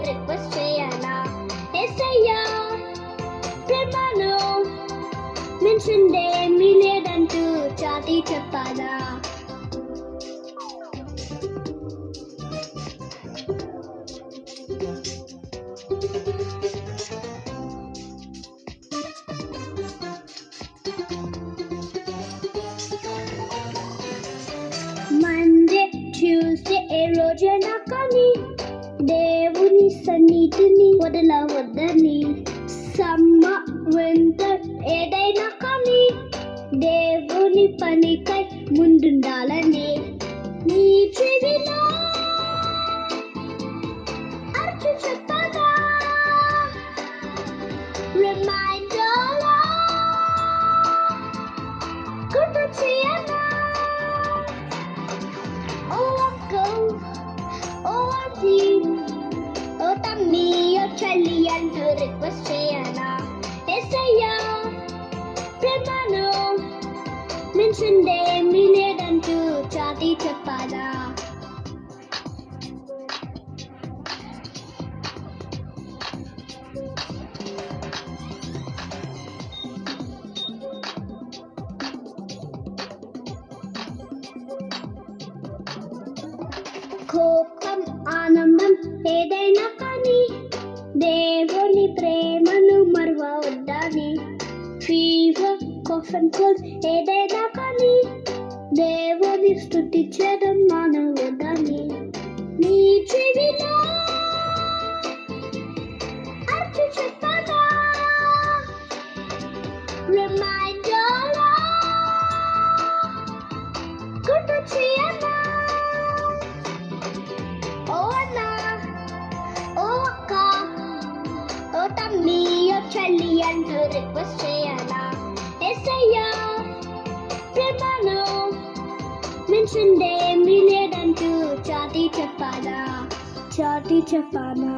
request చేయనా ఎస్ఐయా ప్రేమను mention ఏమీ లేదంటూ చాటి చెప్పాలా మండే ట్యూస్డే ఏ రోజైనా కానీ దేవుని సన్నిధిని వదలవద్దని సమ్మర్ వింటర్ ఏదైనా కానీ దేవుని పనికై ముందుండాలని నీ చెవిలో అర్చు చెప్పగా రిమైండర్లా గుర్తు చేయనా ఓ తమ్మి ఓ చల్లి అంటూ రిక్వెస్ట్ చేయనా ఎస్ఐయా ప్రేమను మెన్షన్ ఏమీ లేదంటూ చాటి చెప్పాలా కోపం ఆనందం ఏదైనా కానీ దేవుని ప్రేమను మరవద్దని ఫీవర్ కాఫ్ అండ్ కోల్డ్ ఏదైనా కానీ దేవుని స్తుతించడం మానవద్దని నీ చెవిలో అర్చు చెప్పగా రిమైండర్లా గుర్తు చేయనా తమ్మి ఓ చల్లి అంటూ రిక్వెస్ట్ చేయనా ఎస్ఐయా ప్రేమను మెన్షన్ ఏమీ లేదంటూ చాటి చెప్పాలా చాటి చెప్పానా